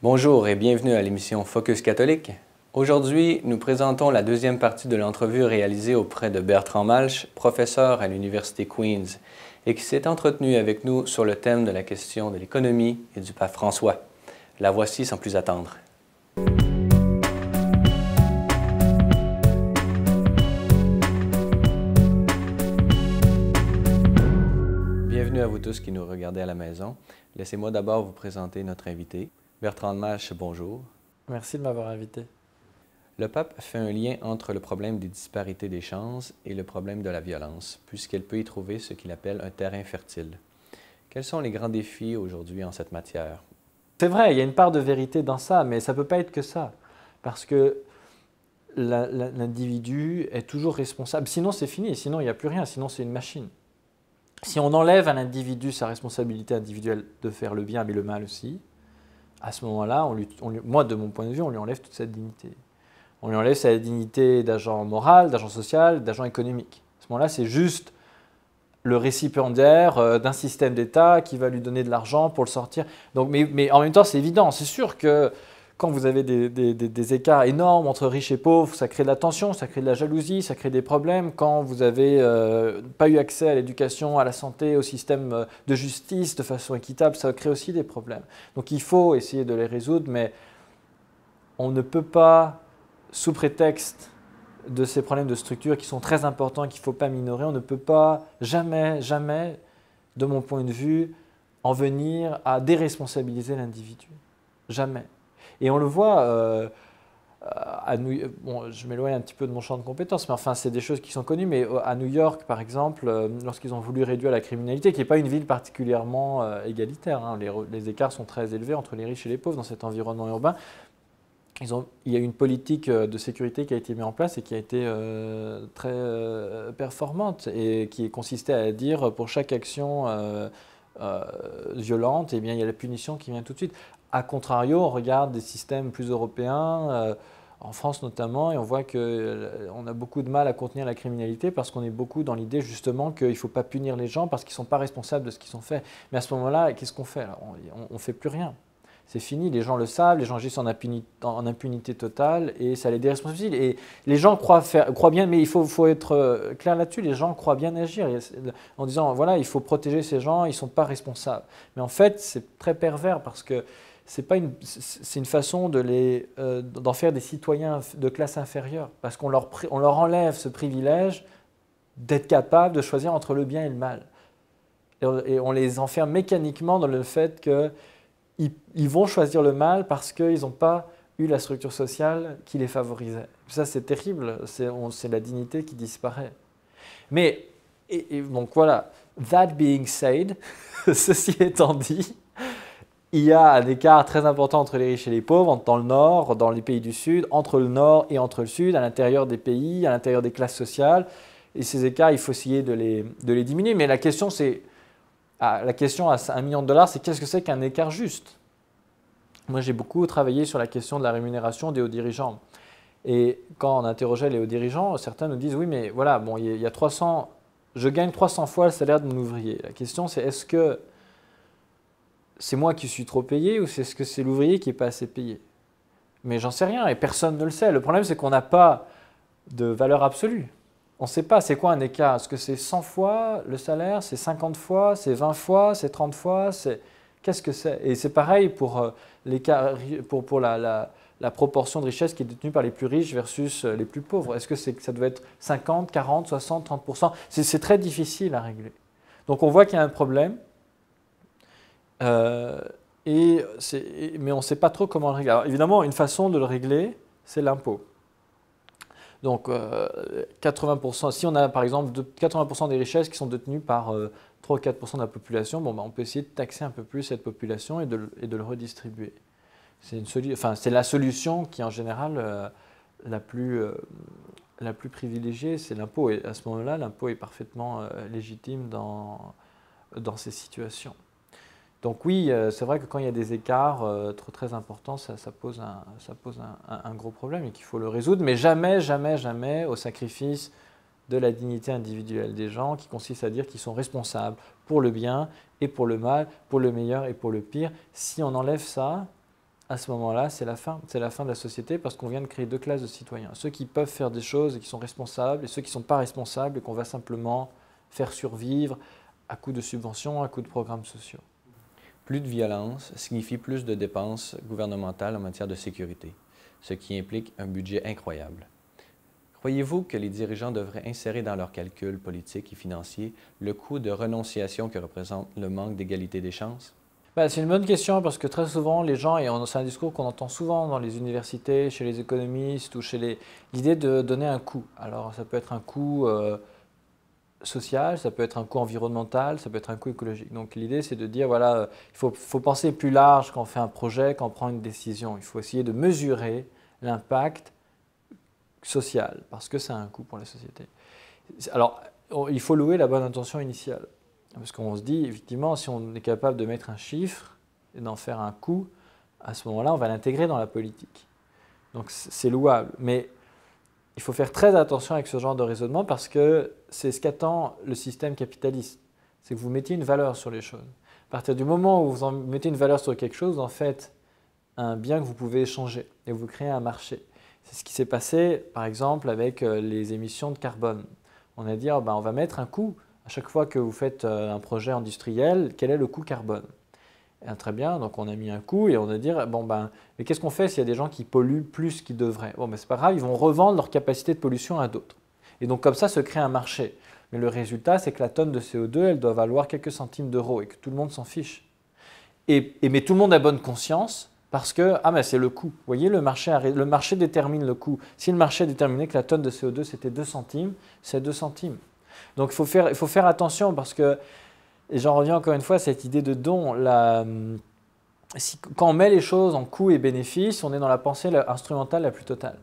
Bonjour et bienvenue à l'émission Focus catholique. Aujourd'hui, nous présentons la deuxième partie de l'entrevue réalisée auprès de Bertrand Malche, professeur à l'Université Queen's, et qui s'est entretenu avec nous sur le thème de la question de l'économie et du pape François. La voici sans plus attendre. Bienvenue à vous tous qui nous regardez à la maison. Laissez-moi d'abord vous présenter notre invité. Bertrand Malche, bonjour. Merci de m'avoir invité. Le pape fait un lien entre le problème des disparités des chances et le problème de la violence, puisqu'elle peut y trouver ce qu'il appelle un terrain fertile. Quels sont les grands défis aujourd'hui en cette matière? C'est vrai, il y a une part de vérité dans ça, mais ça ne peut pas être que ça. Parce que l'individu est toujours responsable. Sinon, c'est fini. Sinon, il n'y a plus rien. Sinon, c'est une machine. Si on enlève à l'individu sa responsabilité individuelle de faire le bien, mais le mal aussi, à ce moment-là, moi, de mon point de vue, on lui enlève toute sa dignité. On lui enlève sa dignité d'agent moral, d'agent social, d'agent économique. À ce moment-là, c'est juste le récipiendaire d'un système d'État qui va lui donner de l'argent pour le sortir. Donc, mais en même temps, c'est évident. C'est sûr que quand vous avez des écarts énormes entre riches et pauvres, ça crée de la tension, ça crée de la jalousie, ça crée des problèmes. Quand vous n'avez pas eu accès à l'éducation, à la santé, au système de justice de façon équitable, ça crée aussi des problèmes. Donc il faut essayer de les résoudre, mais on ne peut pas, sous prétexte de ces problèmes de structure qui sont très importants et qu'il ne faut pas minorer, on ne peut pas jamais, de mon point de vue, en venir à déresponsabiliser l'individu. Jamais. Et on le voit, bon, je m'éloigne un petit peu de mon champ de compétences, mais enfin c'est des choses qui sont connues, mais à New York par exemple, lorsqu'ils ont voulu réduire la criminalité, qui n'est pas une ville particulièrement égalitaire, hein, les écarts sont très élevés entre les riches et les pauvres dans cet environnement urbain, il y a une politique de sécurité qui a été mise en place et qui a été très performante et qui consistait à dire pour chaque action violente, eh bien, il y a la punition qui vient tout de suite. A contrario, on regarde des systèmes plus européens, en France notamment, et on voit qu'on a beaucoup de mal à contenir la criminalité parce qu'on est beaucoup dans l'idée justement qu'il ne faut pas punir les gens parce qu'ils ne sont pas responsables de ce qu'ils ont fait. Mais à ce moment-là, qu'est-ce qu'on fait? On ne fait plus rien. C'est fini, les gens le savent, les gens agissent en impunité totale et ça les déresponsabilise. Et les gens croient bien, mais il faut être clair là-dessus, les gens croient bien agir en disant voilà, il faut protéger ces gens, ils ne sont pas responsables. Mais en fait, c'est très pervers parce que c'est une façon d'en faire des citoyens de classe inférieure parce qu'on leur enlève ce privilège d'être capable de choisir entre le bien et le mal. Et on les enferme mécaniquement dans le fait que ils vont choisir le mal parce qu'ils n'ont pas eu la structure sociale qui les favorisait. Ça, c'est terrible, c'est la dignité qui disparaît. Mais, donc voilà, that being said, ceci étant dit, il y a un écart très important entre les riches et les pauvres, dans le Nord, dans les pays du Sud, entre le Nord et entre le Sud, à l'intérieur des pays, à l'intérieur des classes sociales. Et ces écarts, il faut essayer de les diminuer. Mais la question, la question à $1 million, c'est qu'est-ce que c'est qu'un écart juste? Moi, j'ai beaucoup travaillé sur la question de la rémunération des hauts dirigeants. Et quand on interrogeait les hauts dirigeants, certains nous disent oui, mais voilà, bon, il y a 300, je gagne 300 fois le salaire de mon ouvrier. La question, c'est est-ce que c'est moi qui suis trop payé ou est-ce que c'est l'ouvrier qui n'est pas assez payé? Mais j'en sais rien et personne ne le sait. Le problème, c'est qu'on n'a pas de valeur absolue. On ne sait pas c'est quoi un écart. Est-ce que c'est 100 fois le salaire, c'est 50 fois, c'est 20 fois, c'est 30 fois, qu'est-ce que c'est? Et c'est pareil pour la proportion de richesse qui est détenue par les plus riches versus les plus pauvres. Est-ce que ça doit être 50, 40, 60, 30%? C'est très difficile à régler. Donc on voit qu'il y a un problème, mais on ne sait pas trop comment le régler. Alors évidemment, une façon de le régler, c'est l'impôt. Donc 80%, si on a par exemple 80% des richesses qui sont détenues par 3 ou 4% de la population, bon, on peut essayer de taxer un peu plus cette population et de le redistribuer. C'est la solution qui en général la plus privilégiée, c'est l'impôt. Et à ce moment-là, l'impôt est parfaitement légitime dans ces situations. Donc oui, c'est vrai que quand il y a des écarts très importants, ça pose un gros problème et qu'il faut le résoudre, mais jamais au sacrifice de la dignité individuelle des gens, qui consiste à dire qu'ils sont responsables pour le bien et pour le mal, pour le meilleur et pour le pire. Si on enlève ça, à ce moment-là, c'est la fin. C'est la fin de la société parce qu'on vient de créer deux classes de citoyens. Ceux qui peuvent faire des choses et qui sont responsables et ceux qui ne sont pas responsables et qu'on va simplement faire survivre à coup de subventions, à coup de programmes sociaux. Plus de violence signifie plus de dépenses gouvernementales en matière de sécurité, ce qui implique un budget incroyable. Croyez-vous que les dirigeants devraient insérer dans leurs calculs politiques et financiers le coût de renonciation que représente le manque d'égalité des chances? C'est une bonne question parce que très souvent, les gens, et c'est un discours qu'on entend souvent dans les universités, chez les économistes ou chez l'idée de donner un coût. Alors, ça peut être un coût social, ça peut être un coût environnemental, ça peut être un coût écologique. Donc, l'idée, c'est de dire, voilà, il faut penser plus large quand on fait un projet, quand on prend une décision. Il faut essayer de mesurer l'impact social parce que ça a un coût pour la société. Alors, il faut louer la bonne intention initiale. Parce qu'on se dit, effectivement, si on est capable de mettre un chiffre et d'en faire un coût, à ce moment-là, on va l'intégrer dans la politique. Donc c'est louable. Mais il faut faire très attention avec ce genre de raisonnement parce que c'est ce qu'attend le système capitaliste. C'est que vous mettiez une valeur sur les choses. À partir du moment où vous mettez une valeur sur quelque chose, en fait, un bien que vous pouvez échanger et vous créez un marché. C'est ce qui s'est passé, par exemple, avec les émissions de carbone. On a dit, on va mettre un coût. À chaque fois que vous faites un projet industriel, quel est le coût carbone? Et très bien, donc on a mis un coût et on a dit, mais qu'est-ce qu'on fait s'il y a des gens qui polluent plus qu'ils devraient? C'est pas grave, ils vont revendre leur capacité de pollution à d'autres. Et donc comme ça se crée un marché. Mais le résultat, c'est que la tonne de CO2, elle doit valoir quelques centimes d'euros et que tout le monde s'en fiche. Mais tout le monde a bonne conscience parce que c'est le coût. Vous voyez, le marché détermine le coût. Si le marché déterminait que la tonne de CO2, c'était 2 centimes, c'est 2 centimes. Donc il faut faire attention parce que, et j'en reviens encore une fois à cette idée de don, quand on met les choses en coût et bénéfice, on est dans la pensée instrumentale la plus totale.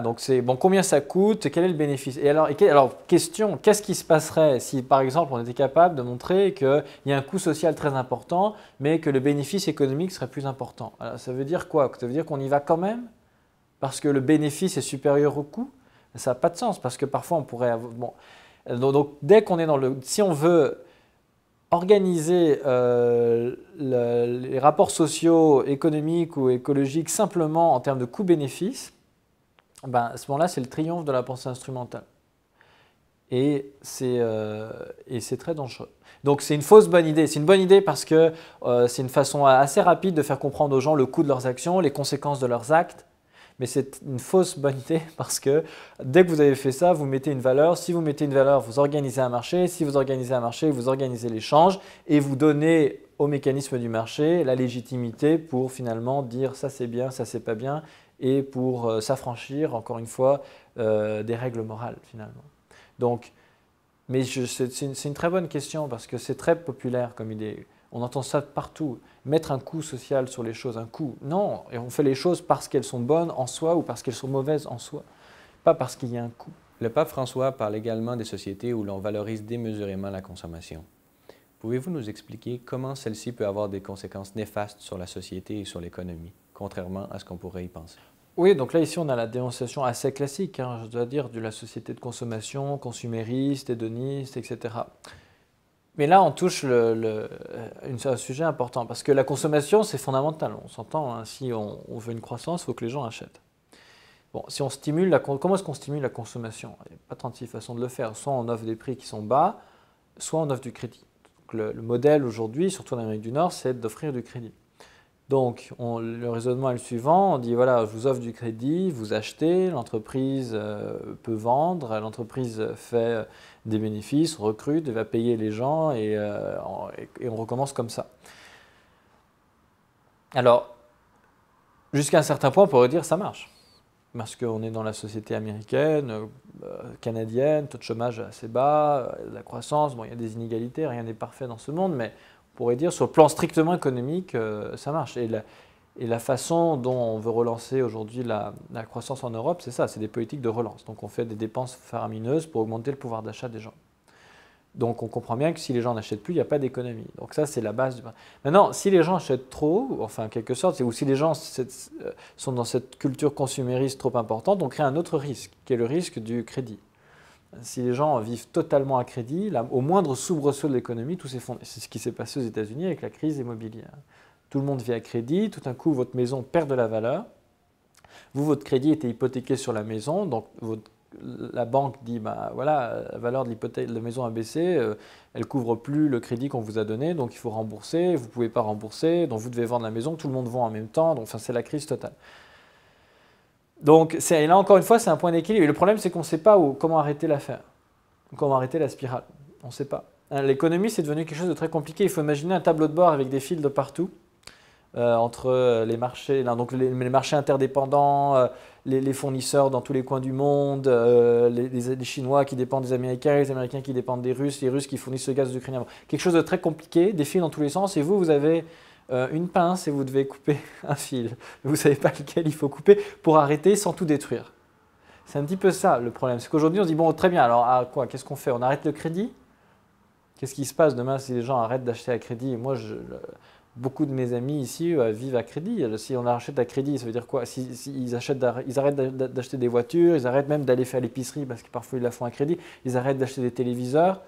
Donc, c'est combien ça coûte, quel est le bénéfice? Et alors, question, qu'est-ce qui se passerait si, par exemple, on était capable de montrer qu'il y a un coût social très important, mais que le bénéfice économique serait plus important? Alors, ça veut dire quoi? Ça veut dire qu'on y va quand même parce que le bénéfice est supérieur au coût? Ça n'a pas de sens parce que parfois on pourrait avoir… Donc, dès qu'on est si on veut organiser les rapports sociaux, économiques ou écologiques simplement en termes de coût-bénéfice, à ce moment-là, c'est le triomphe de la pensée instrumentale. Et c'est très dangereux. Donc c'est une fausse bonne idée. C'est une bonne idée parce que c'est une façon assez rapide de faire comprendre aux gens le coût de leurs actions, les conséquences de leurs actes. Mais c'est une fausse bonne idée parce que dès que vous avez fait ça, vous mettez une valeur. Si vous mettez une valeur, vous organisez un marché. Si vous organisez un marché, vous organisez l'échange et vous donnez au mécanisme du marché la légitimité pour finalement dire ça c'est bien, ça c'est pas bien et pour s'affranchir encore une fois des règles morales finalement. Donc, mais c'est une très bonne question parce que c'est très populaire comme idée. On entend ça partout. Mettre un coût social sur les choses, un coût. Non, et on fait les choses parce qu'elles sont bonnes en soi ou parce qu'elles sont mauvaises en soi, pas parce qu'il y a un coût. Le pape François parle également des sociétés où l'on valorise démesurément la consommation. Pouvez-vous nous expliquer comment celle-ci peut avoir des conséquences néfastes sur la société et sur l'économie, contrairement à ce qu'on pourrait y penser? Oui, donc là, ici, on a la dénonciation assez classique, je dois dire, de la société de consommation, consumériste, hédoniste, etc. Mais là, on touche un sujet important parce que la consommation, c'est fondamental. On s'entend, si on veut une croissance, il faut que les gens achètent. Bon, si on stimule comment est-ce qu'on stimule la consommation? Il n'y a pas 36 façons de le faire. Soit on offre des prix qui sont bas, soit on offre du crédit. Donc le modèle aujourd'hui, surtout en Amérique du Nord, c'est d'offrir du crédit. Donc, le raisonnement est le suivant, on dit voilà, je vous offre du crédit, vous achetez, l'entreprise peut vendre, l'entreprise fait des bénéfices, recrute, va payer les gens et on recommence comme ça. Alors, jusqu'à un certain point, on pourrait dire ça marche. Parce qu'on est dans la société américaine, canadienne, taux de chômage assez bas, la croissance, il y a des inégalités, rien n'est parfait dans ce monde, mais on pourrait dire sur le plan strictement économique, ça marche. Et Et la façon dont on veut relancer aujourd'hui la croissance en Europe, c'est ça, c'est des politiques de relance. Donc on fait des dépenses faramineuses pour augmenter le pouvoir d'achat des gens. Donc on comprend bien que si les gens n'achètent plus, il n'y a pas d'économie. Donc ça, c'est la base du... Maintenant, si les gens achètent trop, enfin en quelque sorte, ou si les gens sont dans cette culture consumériste trop importante, on crée un autre risque, qui est le risque du crédit. Si les gens vivent totalement à crédit, là, au moindre soubresaut de l'économie, tout s'effondre. C'est ce qui s'est passé aux États-Unis avec la crise immobilière. Tout le monde vit à crédit, tout d'un coup, votre maison perd de la valeur. Vous, votre crédit était hypothéqué sur la maison, donc la banque dit, bah, voilà, la valeur de la maison a baissé, elle ne couvre plus le crédit qu'on vous a donné, donc il faut rembourser, vous ne pouvez pas rembourser, donc vous devez vendre la maison, tout le monde vend en même temps, donc c'est la crise totale. Donc et là encore une fois, c'est un point d'équilibre. Et le problème, c'est qu'on ne sait pas comment arrêter l'affaire, comment arrêter la spirale. On ne sait pas. L'économie, c'est devenu quelque chose de très compliqué. Il faut imaginer un tableau de bord avec des fils de partout. Entre les marchés, donc les marchés interdépendants, les fournisseurs dans tous les coins du monde, les Chinois qui dépendent des Américains, les Américains qui dépendent des Russes, les Russes qui fournissent le gaz ukrainien. Quelque chose de très compliqué, des fils dans tous les sens, et vous avez une pince et vous devez couper un fil. Vous ne savez pas lequel il faut couper pour arrêter sans tout détruire. C'est un petit peu ça le problème. C'est qu'aujourd'hui on se dit, bon très bien, alors quoi, qu'est-ce qu'on fait? On arrête le crédit? Qu'est-ce qui se passe demain si les gens arrêtent d'acheter à crédit? Et moi, beaucoup de mes amis ici vivent à crédit. Si on achète à crédit, ça veut dire quoi? Ils arrêtent d'acheter des voitures, ils arrêtent même d'aller faire l'épicerie parce que parfois ils la font à crédit, ils arrêtent d'acheter des téléviseurs.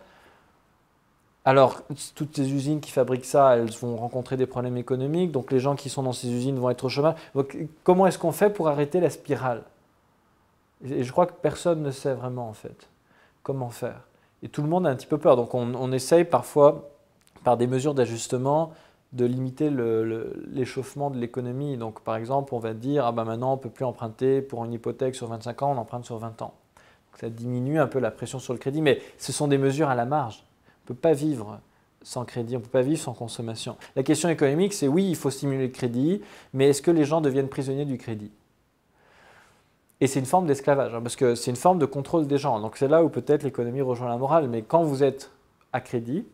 Alors, toutes ces usines qui fabriquent ça, elles vont rencontrer des problèmes économiques, donc les gens qui sont dans ces usines vont être au chômage. Donc, comment est-ce qu'on fait pour arrêter la spirale? Et je crois que personne ne sait vraiment en fait comment faire. Et tout le monde a un petit peu peur. Donc on essaye parfois, par des mesures d'ajustement, de limiter l'échauffement de l'économie. Donc par exemple, on va dire, ah ben maintenant on ne peut plus emprunter pour une hypothèque sur 25 ans, on emprunte sur 20 ans. Donc ça diminue un peu la pression sur le crédit, mais ce sont des mesures à la marge. On ne peut pas vivre sans crédit, on ne peut pas vivre sans consommation. La question économique, c'est oui, il faut stimuler le crédit, mais est-ce que les gens deviennent prisonniers du crédit? Et c'est une forme d'esclavage, parce que c'est une forme de contrôle des gens. Donc c'est là où peut-être l'économie rejoint la morale. Mais quand vous êtes à crédit,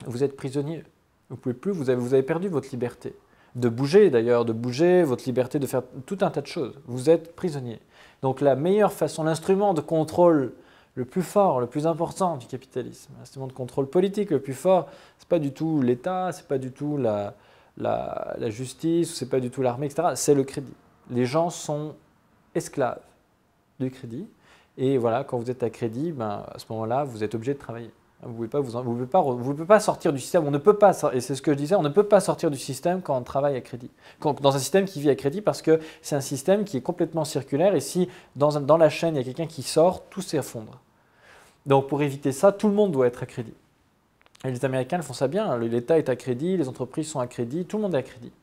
vous êtes prisonnier. Vous pouvez plus, vous avez perdu votre liberté. De bouger d'ailleurs, de bouger, votre liberté de faire tout un tas de choses. Vous êtes prisonnier. Donc la meilleure façon, l'instrument de contrôle le plus fort, le plus important du capitalisme, l'instrument de contrôle politique le plus fort, ce n'est pas du tout l'État, ce n'est pas du tout la justice, ce n'est pas du tout l'armée, etc. C'est le crédit. Les gens sont esclaves du crédit. Et voilà, quand vous êtes à crédit, ben, à ce moment-là, vous êtes obligé de travailler. Vous ne pouvez pas sortir du système. On ne peut pas, et c'est ce que je disais, on ne peut pas sortir du système quand on travaille à crédit. Dans un système qui vit à crédit, parce que c'est un système qui est complètement circulaire. Et si dans la chaîne, il y a quelqu'un qui sort, tout s'effondre. Donc pour éviter ça, tout le monde doit être à crédit. Et les Américains font ça bien. L'État est à crédit, les entreprises sont à crédit, tout le monde est à crédit.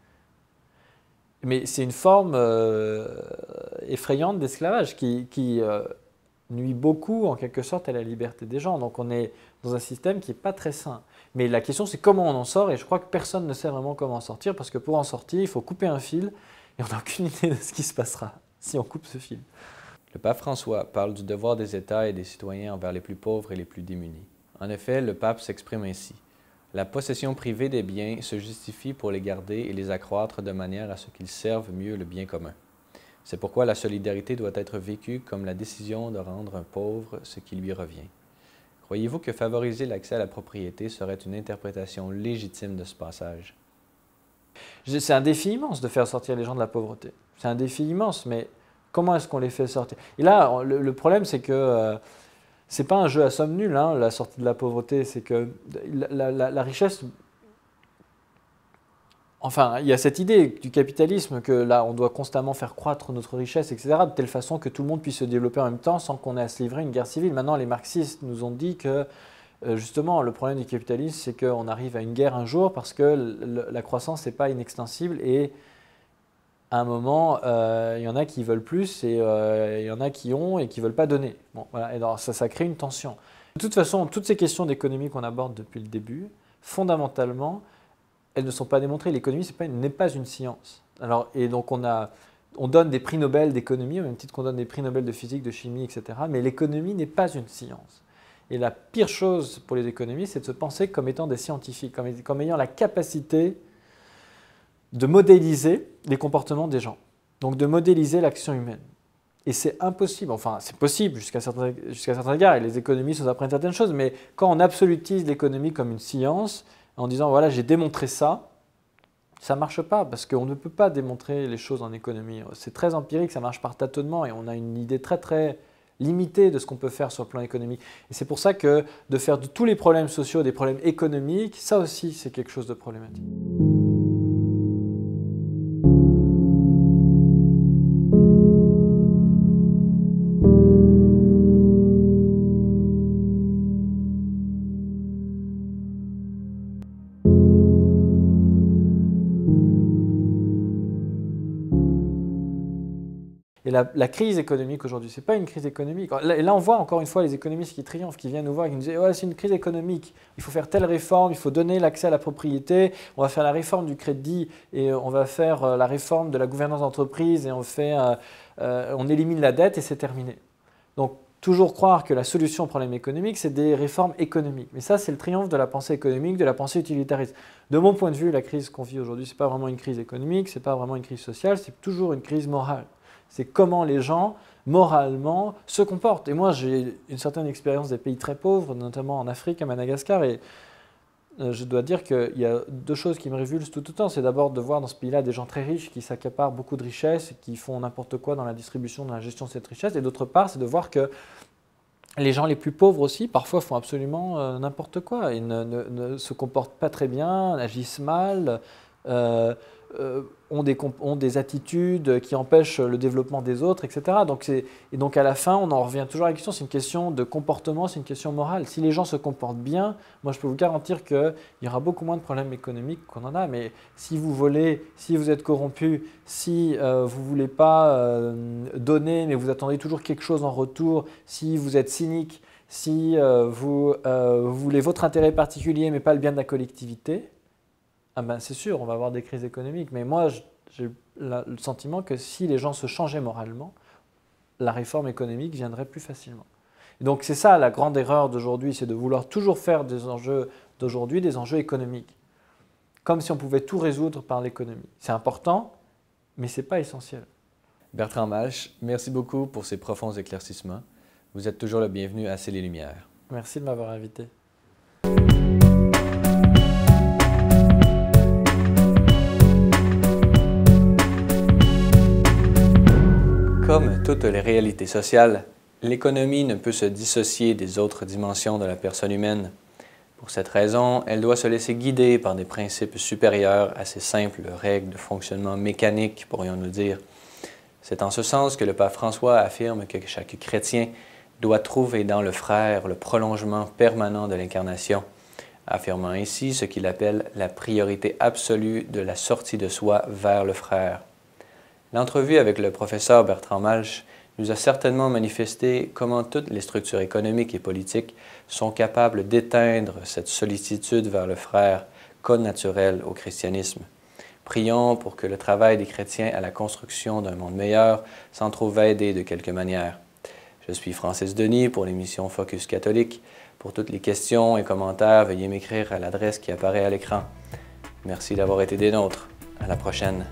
Mais c'est une forme effrayante d'esclavage qui nuit beaucoup, en quelque sorte, à la liberté des gens. Donc on est dans un système qui n'est pas très sain. Mais la question, c'est comment on en sort, et je crois que personne ne sait vraiment comment en sortir, parce que pour en sortir, il faut couper un fil, et on n'a aucune idée de ce qui se passera si on coupe ce fil. Le pape François parle du devoir des États et des citoyens envers les plus pauvres et les plus démunis. En effet, le pape s'exprime ainsi. La possession privée des biens se justifie pour les garder et les accroître de manière à ce qu'ils servent mieux le bien commun. C'est pourquoi la solidarité doit être vécue comme la décision de rendre un pauvre ce qui lui revient. Croyez-vous que favoriser l'accès à la propriété serait une interprétation légitime de ce passage? C'est un défi immense de faire sortir les gens de la pauvreté. C'est un défi immense, mais comment est-ce qu'on les fait sortir? Et là, le problème, c'est que ce n'est pas un jeu à somme nulle, hein, la sortie de la pauvreté. C'est que la richesse... Enfin, il y a cette idée du capitalisme que là, on doit constamment faire croître notre richesse, etc., de telle façon que tout le monde puisse se développer en même temps sans qu'on ait à se livrer une guerre civile. Maintenant, les marxistes nous ont dit que, justement, le problème du capitalisme, c'est qu'on arrive à une guerre un jour parce que la croissance n'est pas inextensible et à un moment, il y en a qui veulent plus et il y en a qui ont et qui ne veulent pas donner. Bon, voilà, et alors, ça crée une tension. De toute façon, toutes ces questions d'économie qu'on aborde depuis le début, fondamentalement, elles ne sont pas démontrées. L'économie n'est pas une science. Alors, et donc on donne des prix Nobel d'économie, au même titre qu'on donne des prix Nobel de physique, de chimie, etc. Mais l'économie n'est pas une science. Et la pire chose pour les économistes, c'est de se penser comme étant des scientifiques, comme ayant la capacité de modéliser les comportements des gens, donc de modéliser l'action humaine. Et c'est impossible, enfin c'est possible jusqu'à certains égards, et les économistes nous apprennent certaines choses, mais quand on absolutise l'économie comme une science, en disant voilà j'ai démontré ça, ça ne marche pas, parce qu'on ne peut pas démontrer les choses en économie. C'est très empirique, ça marche par tâtonnement, et on a une idée très très limitée de ce qu'on peut faire sur le plan économique. Et c'est pour ça que de faire de tous les problèmes sociaux des problèmes économiques, ça aussi c'est quelque chose de problématique. Et la crise économique aujourd'hui, ce n'est pas une crise économique. Et là, on voit encore une fois les économistes qui triomphent, qui viennent nous voir et qui nous disent ouais, c'est une crise économique, il faut faire telle réforme, il faut donner l'accès à la propriété, on va faire la réforme du crédit et on va faire la réforme de la gouvernance d'entreprise et on élimine la dette et c'est terminé. Donc, toujours croire que la solution au problème économique, c'est des réformes économiques. Mais ça, c'est le triomphe de la pensée économique, de la pensée utilitariste. De mon point de vue, la crise qu'on vit aujourd'hui, ce n'est pas vraiment une crise économique, ce n'est pas vraiment une crise sociale, c'est toujours une crise morale. C'est comment les gens, moralement, se comportent. Et moi, j'ai une certaine expérience des pays très pauvres, notamment en Afrique, à Madagascar, et je dois dire qu'il y a deux choses qui me révulsent tout autant. C'est d'abord de voir dans ce pays-là des gens très riches qui s'accaparent beaucoup de richesses, qui font n'importe quoi dans la distribution, dans la gestion de cette richesse. Et d'autre part, c'est de voir que les gens les plus pauvres aussi, parfois, font absolument n'importe quoi. Ils ne se comportent pas très bien, agissent mal, ont des attitudes qui empêchent le développement des autres, etc. Donc à la fin, on en revient toujours à la question, c'est une question de comportement, c'est une question morale. Si les gens se comportent bien, moi je peux vous garantir qu'il y aura beaucoup moins de problèmes économiques qu'on en a. Mais si vous volez, si vous êtes corrompu, si vous ne voulez pas donner, mais vous attendez toujours quelque chose en retour, si vous êtes cynique, si vous voulez votre intérêt particulier, mais pas le bien de la collectivité, ah ben c'est sûr, on va avoir des crises économiques, mais moi j'ai le sentiment que si les gens se changeaient moralement, la réforme économique viendrait plus facilement. Et donc c'est ça la grande erreur d'aujourd'hui, c'est de vouloir toujours faire des enjeux d'aujourd'hui des enjeux économiques, comme si on pouvait tout résoudre par l'économie. C'est important, mais ce n'est pas essentiel. Bertrand Malche, merci beaucoup pour ces profonds éclaircissements. Vous êtes toujours le bienvenu à C'est les Lumières. Merci de m'avoir invité. Comme toutes les réalités sociales, l'économie ne peut se dissocier des autres dimensions de la personne humaine. Pour cette raison, elle doit se laisser guider par des principes supérieurs à ces simples règles de fonctionnement mécanique, pourrions-nous dire. C'est en ce sens que le pape François affirme que chaque chrétien doit trouver dans le frère le prolongement permanent de l'incarnation, affirmant ainsi ce qu'il appelle la priorité absolue de la sortie de soi vers le frère. L'entrevue avec le professeur Bertrand Malche nous a certainement manifesté comment toutes les structures économiques et politiques sont capables d'éteindre cette sollicitude vers le frère, code naturel au christianisme. Prions pour que le travail des chrétiens à la construction d'un monde meilleur s'en trouve aidé de quelque manière. Je suis Francis Denis pour l'émission Focus catholique. Pour toutes les questions et commentaires, veuillez m'écrire à l'adresse qui apparaît à l'écran. Merci d'avoir été des nôtres. À la prochaine.